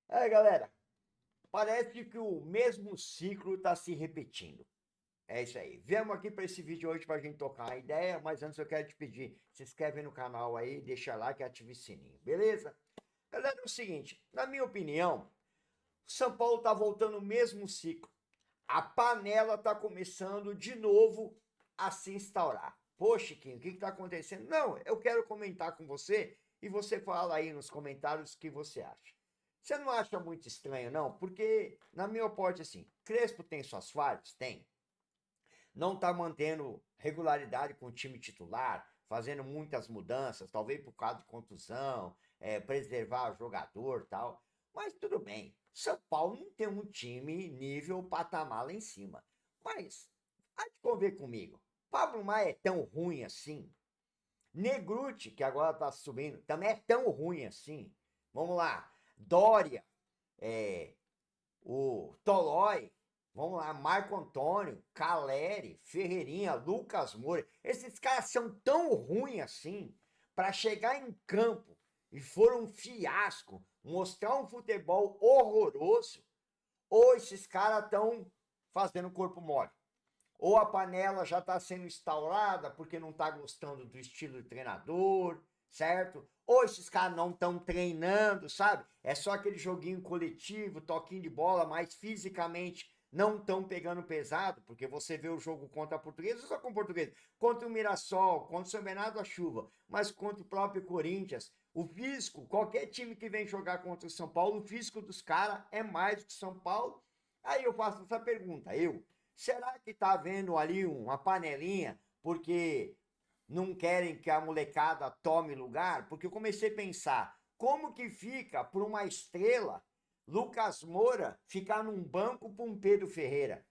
Aí, galera, parece que o mesmo ciclo está se repetindo. É isso aí. Viemos aqui para esse vídeo hoje para a gente tocar uma ideia, mas antes eu quero te pedir, se inscreve no canal aí, deixa like e ativa o sininho, beleza? Galera, é o seguinte, na minha opinião, o São Paulo está voltando o mesmo ciclo. A panela está começando de novo a se instaurar. Pô, Chiquinho, o que está acontecendo? Não, eu quero comentar com você e você fala aí nos comentários o que você acha. Você não acha muito estranho, não? Porque, na minha opinião, assim, Crespo tem suas falhas? Tem. Não está mantendo regularidade com o time titular, fazendo muitas mudanças, talvez por causa de contusão, preservar o jogador e tal. Mas tudo bem. São Paulo não tem um time nível patamar lá em cima. Mas, há de conver comigo, Pablo Maia é tão ruim assim? Negruti, que agora tá subindo, também é tão ruim assim? Vamos lá. Dória, é, o Tolói, vamos lá, Marco Antônio, Caleri, Ferreirinha, Lucas Moura. Esses caras são tão ruins assim para chegar em campo e for um fiasco, mostrar um futebol horroroso, ou esses caras estão fazendo corpo mole. Ou a panela já está sendo instaurada porque não está gostando do estilo de treinador, certo? Ou esses caras não estão treinando, sabe? É só aquele joguinho coletivo, toquinho de bola, mas fisicamente não estão pegando pesado, porque você vê o jogo contra a Portuguesa, só com o Portuguesa, contra o Mirassol, contra o São Bernardo da Chuva, mas contra o próprio Corinthians. O físico, qualquer time que vem jogar contra o São Paulo, o físico dos caras é mais do que o São Paulo. Aí eu faço essa pergunta, será que tá havendo ali uma panelinha porque não querem que a molecada tome lugar? Porque eu comecei a pensar, como que fica para uma estrela Lucas Moura ficar num banco para um Pedro Ferreira,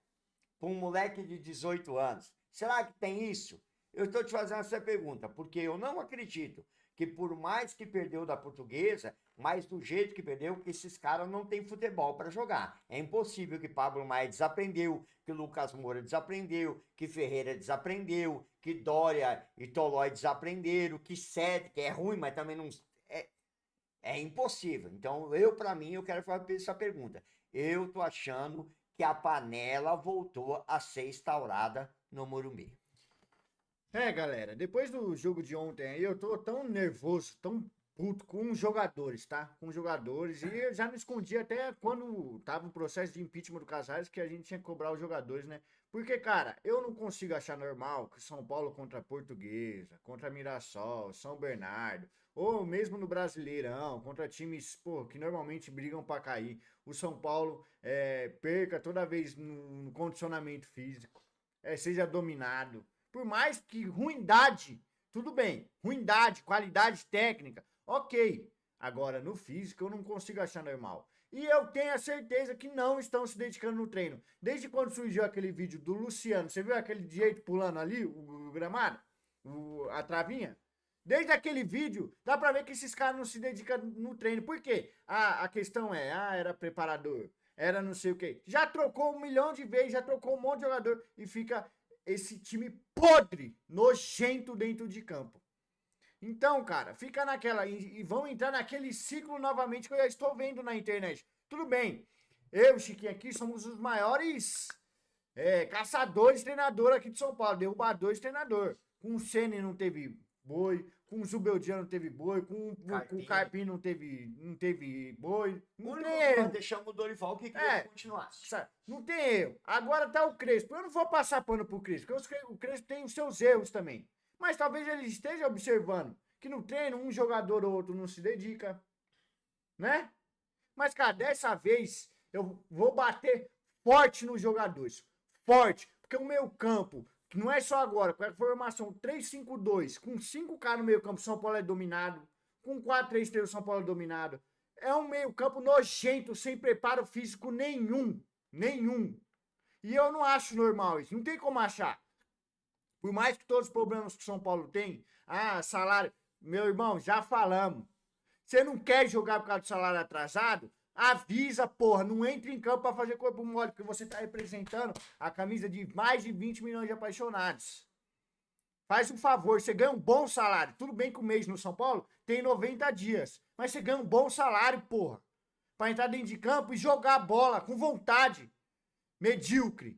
para um moleque de 18 anos? Será que tem isso? Eu estou te fazendo essa pergunta, porque eu não acredito que por mais que perdeu da Portuguesa, mas do jeito que perdeu, que esses caras não têm futebol para jogar. É impossível que Pablo Maia desaprendeu, que Lucas Moura desaprendeu, que Ferreira desaprendeu, que Dória e Tolói desaprenderam, que Sete, que é ruim, mas também não... É impossível. Então, para mim, eu quero fazer essa pergunta. Eu tô achando que a panela voltou a ser instaurada no Morumbi. Galera, depois do jogo de ontem aí, eu tô tão nervoso, tão puto com os jogadores, tá? Com os jogadores. E eu já me escondi até quando tava o processo de impeachment do Casares, que a gente tinha que cobrar os jogadores, né? Porque, cara, eu não consigo achar normal que São Paulo contra a Portuguesa, contra Mirassol, São Bernardo, ou mesmo no Brasileirão, contra times, pô, que normalmente brigam pra cair, o São Paulo perca toda vez no condicionamento físico, seja dominado. Por mais que ruindade, tudo bem, ruindade, qualidade técnica, ok. Agora, no físico, eu não consigo achar normal. E eu tenho a certeza que não estão se dedicando no treino. Desde quando surgiu aquele vídeo do Luciano, você viu aquele jeito pulando ali, o gramado? A travinha? Desde aquele vídeo, dá pra ver que esses caras não se dedicam no treino. Por quê? A questão é, era preparador, era não sei o quê. Já trocou 1 milhão de vezes, já trocou um monte de jogador e fica esse time podre, nojento dentro de campo. Então, cara, fica naquela e vão entrar naquele ciclo novamente que eu já estou vendo na internet. Tudo bem, eu e o Chiquinho aqui somos os maiores caçadores, treinador aqui de São Paulo, derrubadores, treinador. Com o Ceni não teve boi, com o Zubeldia não teve boi, com o Carpini. Carpim não teve boi. O Não tem único que nós erro. deixamos o Dorival que queria que É, continuasse. sabe, não tem erro. Agora tá o Crespo. Eu não vou passar pano pro Crespo, porque o Crespo tem os seus erros também. Mas talvez ele esteja observando que no treino um jogador ou outro não se dedica, né? Mas, cara, dessa vez eu vou bater forte nos jogadores. Forte. Porque o meio campo, que não é só agora, com a formação 3-5-2, com 5 caras no meio campo, São Paulo é dominado. Com 4-3-3, São Paulo é dominado. É um meio campo nojento, sem preparo físico nenhum. Nenhum. E eu não acho normal isso. Não tem como achar. Por mais que todos os problemas que o São Paulo tem, salário, meu irmão, já falamos. Você não quer jogar por causa do salário atrasado? Avisa, porra, não entre em campo pra fazer corpo mole, porque você tá representando a camisa de mais de 20 milhões de apaixonados. Faz um favor, você ganha um bom salário. Tudo bem que o mês no São Paulo tem 90 dias, mas você ganha um bom salário, porra. pra entrar dentro de campo e jogar a bola com vontade. Medíocre.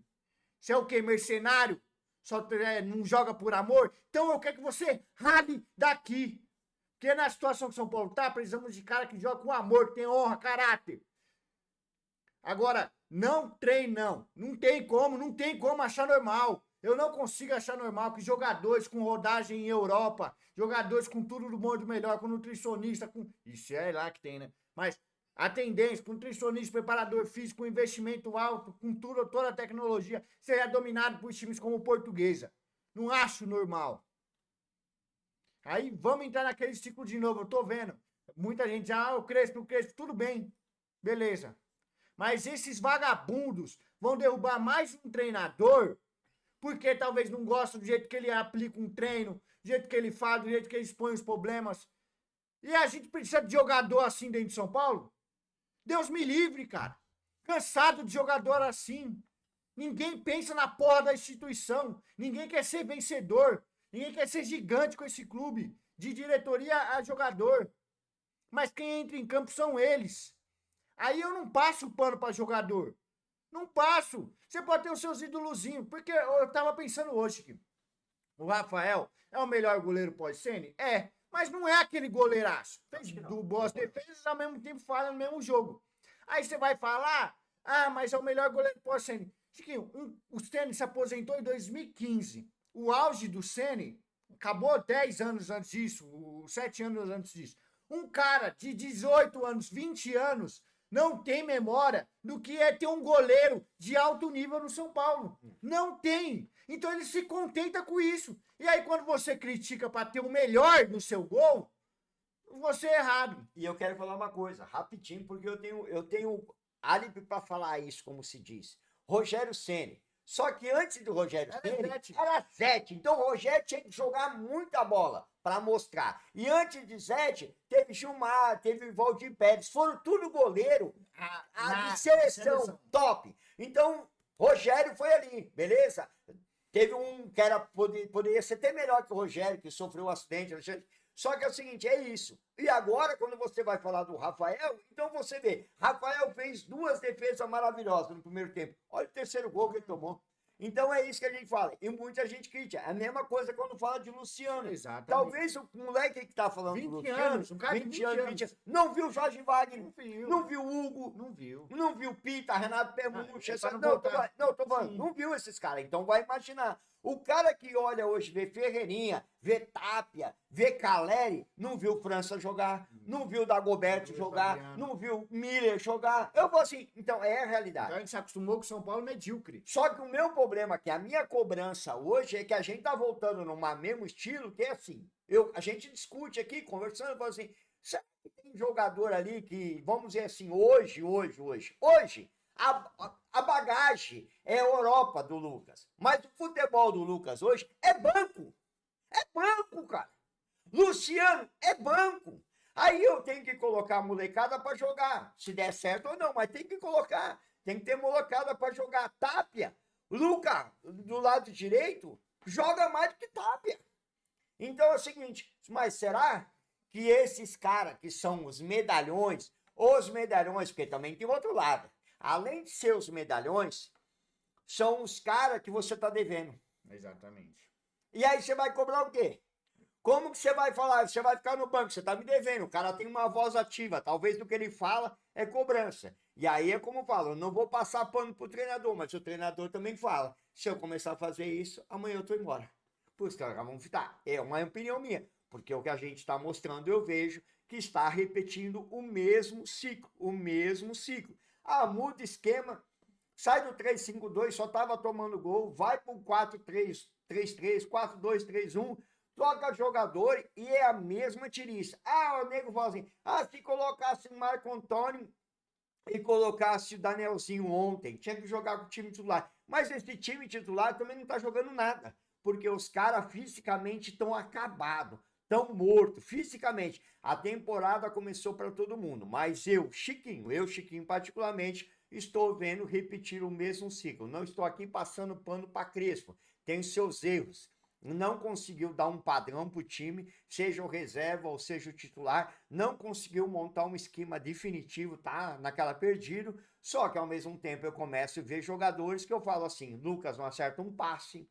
Você é o quê? Mercenário? Só não joga por amor? Então eu quero que você rale daqui. Porque na situação que São Paulo tá, precisamos de cara que joga com amor, que tem honra, caráter. Agora, não treinam. Não tem como achar normal. Eu não consigo achar normal que jogadores com rodagem em Europa, jogadores com tudo do bom e do melhor, com nutricionista, com. Isso é lá que tem, né? Mas a tendência, com nutricionista, preparador físico, com investimento alto, com tudo, toda a tecnologia, seja dominado por times como Portuguesa. Não acho normal. Aí vamos entrar naquele ciclo de novo. Eu tô vendo. Muita gente já, o Crespo, tudo bem. Beleza. Mas esses vagabundos vão derrubar mais um treinador porque talvez não gostam do jeito que ele aplica um treino, do jeito que ele fala, do jeito que ele expõe os problemas. E a gente precisa de jogador assim dentro de São Paulo? Deus me livre, cara. Cansado de jogador assim. Ninguém pensa na porra da instituição. Ninguém quer ser vencedor. Ninguém quer ser gigante com esse clube. De diretoria a jogador. Mas quem entra em campo são eles. Aí eu não passo pano pra jogador. Não passo. Você pode ter os seus ídolozinhos. Porque eu tava pensando hoje que o Rafael é o melhor goleiro pós-Ceni? É. Mas não é aquele goleiraço. Fez boas defesas ao mesmo tempo falha no mesmo jogo. Aí você vai falar, mas é o melhor goleiro pós-Ceni. Chiquinho, o Ceni se aposentou em 2015. O auge do Ceni acabou 10 anos antes disso, 7 anos antes disso. Um cara de 18 anos, 20 anos, não tem memória do que é ter um goleiro de alto nível no São Paulo. Não tem. Então ele se contenta com isso. E aí quando você critica para ter o melhor no seu gol, você é errado. E eu quero falar uma coisa, rapidinho, porque eu tenho álibi para falar isso, como se diz. Rogério Ceni. Só que antes do Rogério Ceni, era Zete. Então o Rogério tinha que jogar muita bola para mostrar. E antes de Zete, teve Gilmar, teve Valdir Pérez. Foram tudo goleiro de seleção top. Então, Rogério foi ali, beleza? Teve um que poderia ser até melhor que o Rogério, que sofreu um acidente. Só que é o seguinte, é isso. E agora, quando você vai falar do Rafael, então você vê, Rafael fez 2 defesas maravilhosas no primeiro tempo. Olha o terceiro gol que ele tomou. Então é isso que a gente fala. E muita gente critica. É a mesma coisa quando fala de Luciano. Exatamente. Talvez o moleque que tá falando 20 do Luciano, anos, um cara de 20 anos. 20 anos, não viu Jorge Wagner, Não viu. não viu Hugo, Não viu. não viu Pita, Renato Permucha. Tô falando, Sim. não viu esses caras. Então vai imaginar. O cara que olha hoje, vê Ferreirinha, vê Tapia, vê Caleri, não viu França jogar, não viu Dagoberto jogar, Fabiano. não viu Miller jogar. Eu vou assim, então é a realidade. Então a gente se acostumou com o São Paulo medíocre. Só que o meu problema, que a minha cobrança hoje é que a gente tá voltando num mesmo estilo, que é assim, a gente discute aqui, conversando, fala assim, será que tem jogador ali que, vamos dizer assim, hoje, a bagagem é a Europa do Lucas, mas o futebol do Lucas hoje é banco, cara. Luciano é banco. Aí eu tenho que colocar a molecada para jogar, se der certo ou não, mas tem que colocar. Tem que ter molecada para jogar. Tapia, Luca, do lado direito, joga mais do que Tapia. Então é o seguinte, mas será que esses caras que são os medalhões, porque também tem outro lado, além de ser os medalhões, são os caras que você tá devendo. Exatamente. E aí você vai cobrar o quê? Como que você vai falar? Você vai ficar no banco, você tá me devendo. O cara tem uma voz ativa, talvez do que ele fala é cobrança. E aí é como eu falo, eu não vou passar pano pro treinador, mas o treinador também fala. Se eu começar a fazer isso, amanhã eu tô embora. Os caras vão ficar. É uma opinião minha. Porque o que a gente está mostrando, eu vejo que está repetindo o mesmo ciclo. Muda esquema, sai do 3-5-2, só tava tomando gol, vai pro 4-3-3, 4-2-3-1, troca jogador e é a mesma tiriça. O nego fala assim, se colocasse o Marco Antônio e colocasse o Danielzinho ontem, tinha que jogar com o time titular. Mas esse time titular também não tá jogando nada, porque os caras fisicamente estão acabados, estão mortos, fisicamente. A temporada começou para todo mundo, mas eu, Chiquinho particularmente, estou vendo repetir o mesmo ciclo. Não estou aqui passando pano para Crespo, tem seus erros. não conseguiu dar um padrão para o time, seja o reserva ou seja o titular, não conseguiu montar um esquema definitivo, tá naquela perdido, só que ao mesmo tempo eu começo a ver jogadores que eu falo assim, Lucas não acerta um passe,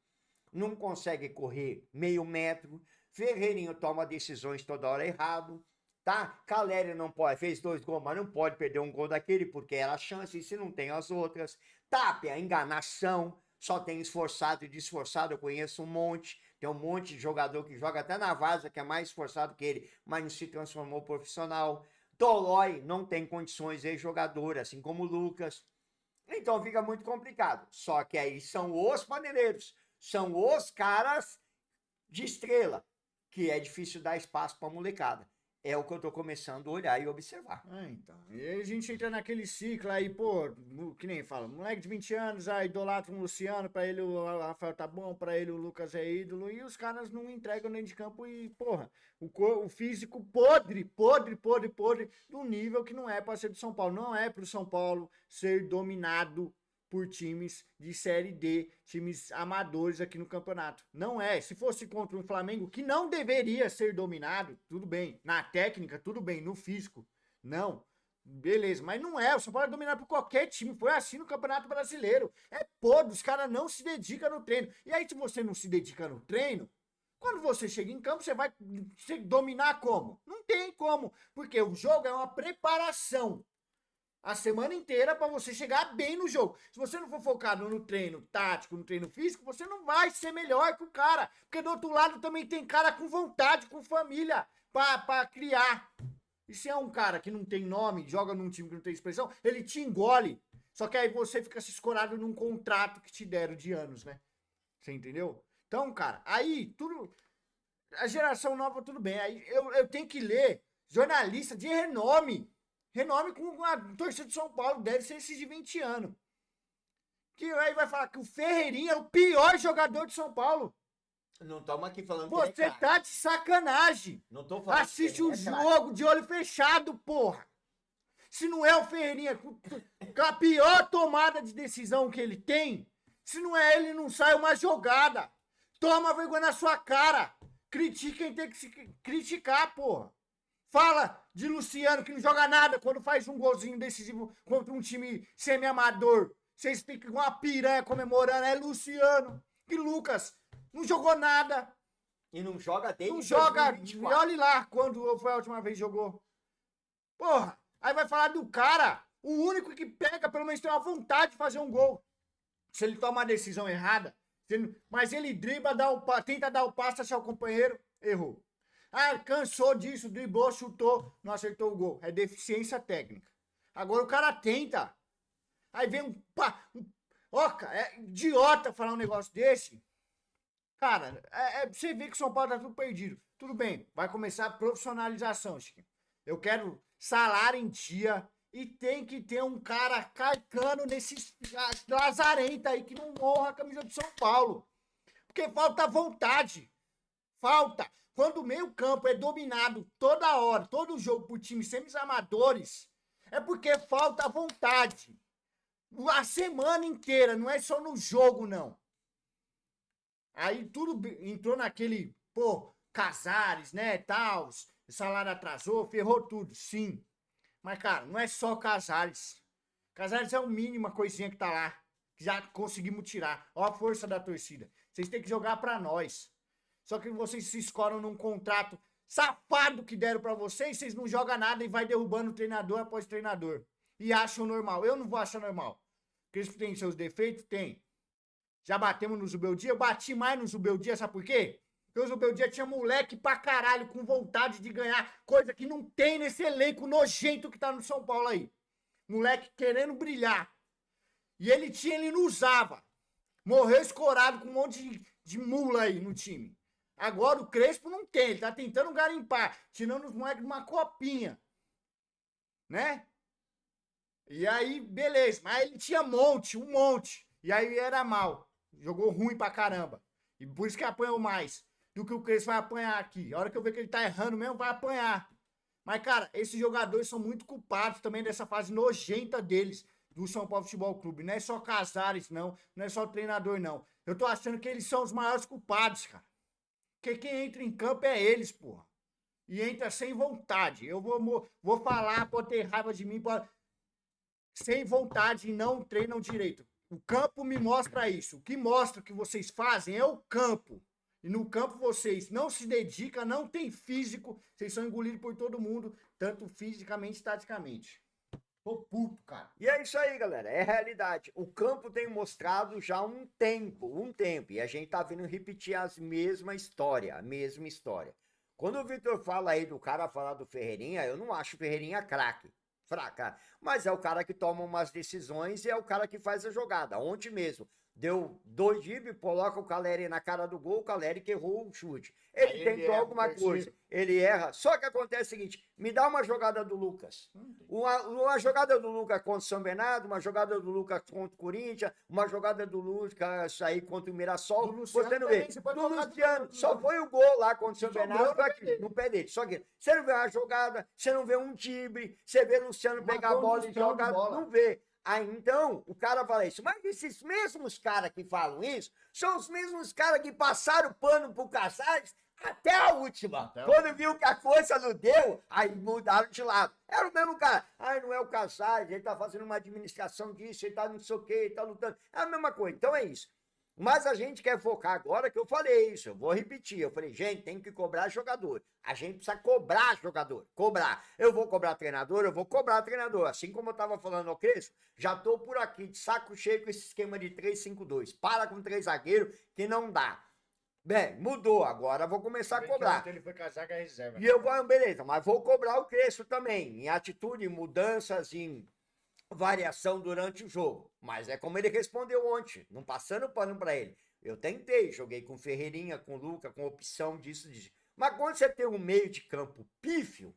não consegue correr meio metro, Ferreirinho toma decisões toda hora errado, tá? Caleri não pode, fez 2 gols, mas não pode perder um gol daquele porque era a chance, e se não tem as outras. Tapia, enganação, só tem esforçado e desforçado, eu conheço um monte, tem um monte de jogador que joga até na Vaza, que é mais esforçado que ele, mas não se transformou profissional. Tolói não tem condições de jogador, assim como o Lucas. Então fica muito complicado. Só que aí são os paneireiros, são os caras de estrela, que é difícil dar espaço para molecada. É o que eu tô começando a olhar e observar. Então. E aí a gente entra naquele ciclo aí, pô, que nem fala, moleque de 20 anos, aí idolatra um Luciano, pra ele o Rafael tá bom, pra ele o Lucas é ídolo, e os caras não entregam dentro de campo e, porra, o físico podre do nível que não é pra ser do São Paulo. Não é pro São Paulo ser dominado por times de Série D, times amadores aqui no campeonato. Não é. Se fosse contra um Flamengo que não deveria ser dominado, tudo bem. Na técnica, tudo bem. No físico, não. Beleza, mas não é. O São Paulo é dominado por qualquer time. Foi assim no Campeonato Brasileiro. É podre, os caras não se dedicam no treino. E aí, se você não se dedica no treino, quando você chega em campo, você vai dominar como? Não tem como. Porque o jogo é uma preparação a semana inteira para você chegar bem no jogo. Se você não for focado no treino tático, no treino físico, você não vai ser melhor que o cara. Porque do outro lado também tem cara com vontade, com família, para criar. E se é um cara que não tem nome, joga num time que não tem expressão, ele te engole. Só que aí você fica se escorado num contrato que te deram de anos, né? Você entendeu? Então, cara, aí tudo... A geração nova, tudo bem. Aí eu tenho que ler jornalista de renome. Renome com a torcida de São Paulo, deve ser esses de 20 anos. Que aí vai falar que o Ferreirinha é o pior jogador de São Paulo. Não estamos aqui falando Você que ele é tá de sacanagem. Não tô falando Assiste que o ele é jogo de olho fechado, porra. Se não é o Ferreirinha com a pior tomada de decisão que ele tem, se não é ele, não sai uma jogada. Toma vergonha na sua cara. Critique quem tem que se criticar, porra. Fala de Luciano que não joga nada quando faz um golzinho decisivo contra um time semi-amador. Vocês ficam com uma piranha comemorando. É Luciano. E Lucas não jogou nada. E não joga desde Não joga. 2024. E olhe lá quando foi a última vez que jogou. Porra. Aí vai falar do cara. O único que pega, pelo menos tem uma vontade de fazer um gol. Se ele toma uma decisão errada, mas ele dribla, tenta dar o passe, achar o companheiro, errou. Ah, cansou disso, driblou, chutou, não acertou o gol. É deficiência técnica. Agora o cara tenta. Aí vem cara, é idiota falar um negócio desse. Cara, você vê que o São Paulo tá tudo perdido. Tudo bem, vai começar a profissionalização, Chiquinho. Eu quero salário em dia e tem que ter um cara carcando nesses lazarenta aí que não honra a camisa do São Paulo. Porque falta vontade. Falta. Quando o meio campo é dominado toda hora, todo jogo por times semi-amadores, é porque falta vontade. A semana inteira, não é só no jogo, não. Aí tudo entrou naquele, Casares, né, tal, salário atrasou, ferrou tudo, sim. Mas, cara, não é só Casares. Casares é o mínimo, a coisinha que tá lá, que já conseguimos tirar. Ó a força da torcida. Vocês têm que jogar pra nós. Só que vocês se escoram num contrato safado que deram pra vocês não jogam nada e vai derrubando treinador após treinador. E acham normal. Eu não vou achar normal. Crespo tem seus defeitos? Tem. Já batemos no Zubeldia? Eu bati mais no Zubeldia, sabe por quê? Porque o Zubeldia tinha moleque pra caralho com vontade de ganhar, coisa que não tem nesse elenco nojento que tá no São Paulo aí. Moleque querendo brilhar. E ele não usava. Morreu escorado com um monte de mula aí no time. Agora o Crespo não tem, ele tá tentando garimpar, tirando os moleques de uma copinha. Né? E aí, beleza, mas ele tinha um monte. E aí era mal. Jogou ruim pra caramba. E por isso que apanhou mais do que o Crespo vai apanhar aqui. A hora que eu ver que ele tá errando mesmo, vai apanhar. Mas, cara, esses jogadores são muito culpados também dessa fase nojenta deles, do São Paulo Futebol Clube. Não é só Casares, não. Não é só o treinador, não. Eu tô achando que eles são os maiores culpados, cara. Porque quem entra em campo é eles, porra. E entra sem vontade. Eu vou falar, pode ter raiva de mim, sem vontade e não treinam direito. O campo me mostra isso. O que mostra que vocês fazem é o campo. E no campo vocês não se dedicam, não tem físico, vocês são engolidos por todo mundo, tanto fisicamente e taticamente. Tô puto, cara. E é isso aí, galera, é realidade. O campo tem mostrado já um tempo, e a gente tá vindo repetir a mesma história. Quando o Vitor fala aí do cara falar do Ferreirinha, eu não acho o Ferreirinha craque, fraca, mas é o cara que toma umas decisões e é o cara que faz a jogada. Ontem mesmo, deu 2 dribles, coloca o Caleri na cara do gol, o Caleri que errou o chute. Ele tentou alguma coisa, ele erra. Só que acontece o seguinte, me dá uma jogada do Lucas. Uma jogada do Lucas contra o São Bernardo, uma jogada do Lucas contra o Corinthians, uma jogada do Lucas aí contra o Mirassol. Você não vê. Do Luciano, só foi o gol lá contra o São Bernardo aqui, no pé dele. Só que você não vê uma jogada, você não vê um drible, você vê o Luciano pegar a bola e jogar, não vê. Aí então, o cara fala isso, mas esses mesmos caras que falam isso, são os mesmos caras que passaram o pano pro Casares até a última. Quando viu que a coisa não deu, aí mudaram de lado. Era o mesmo cara. Ai, não é o Casares, ele tá fazendo uma administração disso, ele tá não sei o quê, ele tá lutando. É a mesma coisa, então é isso. Mas a gente quer focar agora que eu falei isso, eu vou repetir. Eu falei, gente, tem que cobrar jogador. A gente precisa cobrar jogador, cobrar. Eu vou cobrar treinador, eu vou cobrar treinador. Assim como eu tava falando ao Crespo, já tô por aqui de saco cheio com esse esquema de 3-5-2. Para com 3 zagueiros que não dá. Bem, mudou, agora vou começar a cobrar. Ele foi casar com a reserva. E eu vou, beleza, mas vou cobrar o Crespo também, em atitude, em mudanças, em variação durante o jogo. Mas é como ele respondeu ontem, não passando pano para ele. Eu tentei, joguei com Ferreirinha, com Luca, com opção disso. Mas quando você tem um meio de campo pífio,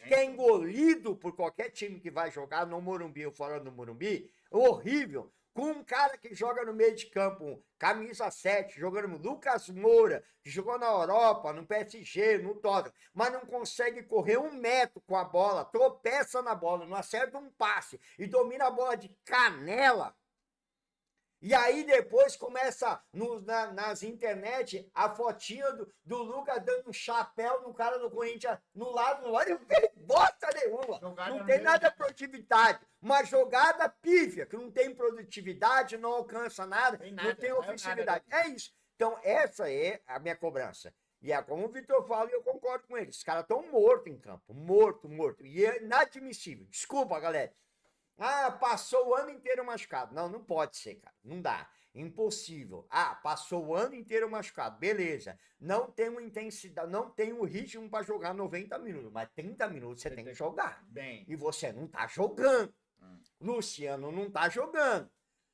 que é engolido por qualquer time que vai jogar no Morumbi ou fora do Morumbi, horrível. Com um cara que joga no meio de campo, camisa 7, jogando Lucas Moura, que jogou na Europa, no PSG, no Tottenham, mas não consegue correr 1 metro com a bola, tropeça na bola, não acerta um passe e domina a bola de canela. E aí depois começa nas internet a fotinha do Lucas dando um chapéu no cara do Corinthians no lado, não tem bosta nenhuma. Não tem nada de produtividade. Uma jogada pífia, que não tem produtividade, não alcança nada, não tem ofensividade. É isso. Então essa é a minha cobrança. E é como o Vitor fala e eu concordo com ele. Os caras estão mortos em campo. Morto. E é inadmissível. Desculpa, galera. Ah, passou o ano inteiro machucado. Não pode ser, cara. Não dá. Impossível. Ah, passou o ano inteiro machucado. Beleza. Não tem uma intensidade, não tem um ritmo para jogar 90 minutos. Mas 30 minutos você tem que jogar. Bem. E você não tá jogando. Luciano não tá jogando.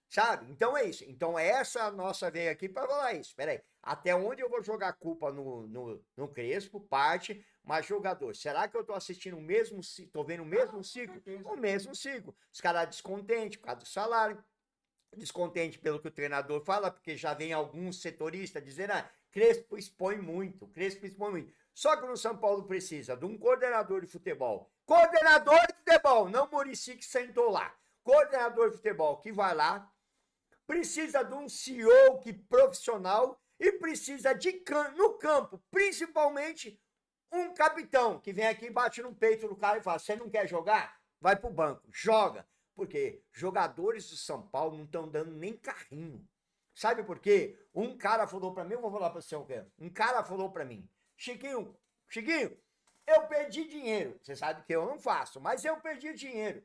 Sabe? Então é isso. Então essa nossa veio aqui para falar isso. Peraí. Até onde eu vou jogar culpa no Crespo? Parte. Mas jogador, será que eu tô assistindo o mesmo, tô vendo o mesmo ciclo? O mesmo ciclo. Os caras descontentes por causa do salário, descontente pelo que o treinador fala, porque já vem alguns setoristas dizendo, Crespo expõe muito. Só que no São Paulo precisa de um coordenador de futebol. Coordenador de futebol, não Muricy que sentou lá. Coordenador de futebol que vai lá, precisa de um CEO que profissional e precisa no campo, principalmente um capitão que vem aqui, bate no peito do cara e fala, você não quer jogar? Vai pro banco, joga. Porque jogadores do São Paulo não estão dando nem carrinho. Sabe por quê? Um cara falou pra mim, eu vou falar pra você o quê? Um cara falou pra mim, Chiquinho, eu perdi dinheiro. Você sabe que eu não faço, mas eu perdi dinheiro.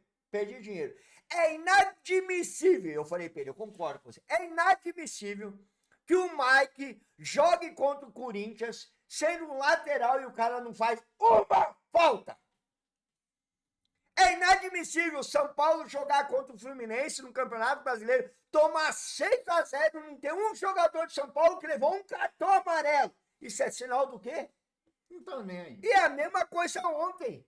É inadmissível. Eu falei pra ele, eu concordo com você. É inadmissível que o Mike jogue contra o Corinthians sendo um lateral e o cara não faz uma falta. É inadmissível o São Paulo jogar contra o Fluminense no Campeonato Brasileiro, tomar 6-0, não tem um jogador de São Paulo que levou um cartão amarelo. Isso é sinal do quê? Não tô nem aí. E é a mesma coisa ontem.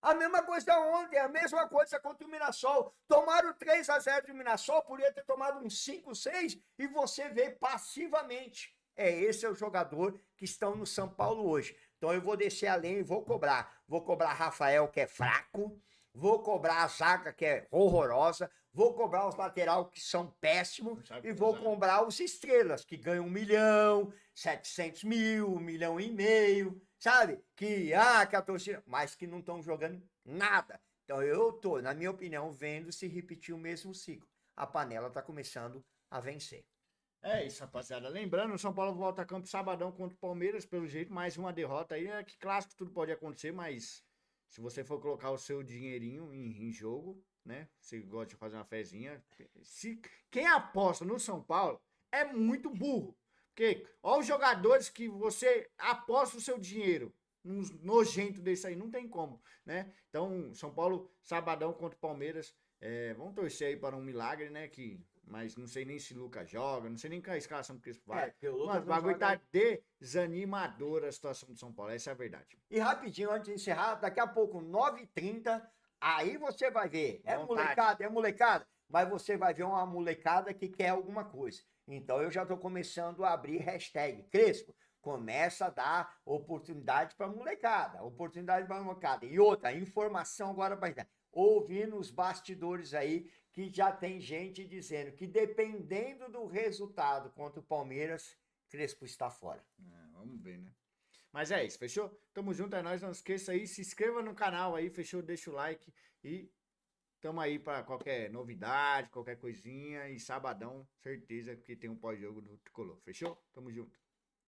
A mesma coisa contra o Mirassol. Tomaram 3-0 do Mirassol, podia ter tomado um 5-6 e você vê passivamente. Esse é o jogador que estão no São Paulo hoje. Então eu vou descer além e vou cobrar. Vou cobrar Rafael, que é fraco. vou cobrar a zaga, que é horrorosa, vou cobrar os lateral, que são péssimos, Não sabe e vou cruzar. cobrar os estrelas, que ganham 1.700.000, 1,5 milhão, sabe? Que a torcida, mas que não estão jogando nada. Então eu tô, na minha opinião, vendo se repetir o mesmo ciclo. A panela tá começando a vencer. É isso, rapaziada. Lembrando, o São Paulo volta a campo sabadão contra o Palmeiras, pelo jeito, mais uma derrota aí. É que clássico tudo pode acontecer, mas se você for colocar o seu dinheirinho em jogo, né? Você gosta de fazer uma fezinha. Quem aposta no São Paulo é muito burro. Porque olha os jogadores que você aposta o seu dinheiro. Uns nojento desse aí, não tem como, né? Então, São Paulo, sabadão contra o Palmeiras. Vamos torcer aí para um milagre, né? Mas não sei nem se Lucas joga, não sei nem qual é a escalação do Crespo vai. Porque o Lucas Mano, o não bagulho joga. tá desanimador a situação do São Paulo, essa é a verdade. E rapidinho, antes de encerrar, daqui a pouco, 9h30, aí você vai ver. É Vontade. molecada, é molecada, mas você vai ver uma molecada que quer alguma coisa. Então eu já estou começando a abrir hashtag Crespo. Começa a dar oportunidade para molecada, oportunidade para molecada. E outra, informação agora para dar. Ouvindo os bastidores aí, que já tem gente dizendo que dependendo do resultado contra o Palmeiras, Crespo está fora. Vamos ver, né? Mas é isso, fechou? Tamo junto, é nóis. Não esqueça aí, se inscreva no canal aí, fechou? Deixa o like e tamo aí pra qualquer novidade, qualquer coisinha. E sabadão, certeza que tem um pós-jogo do Tricolor, fechou? Tamo junto.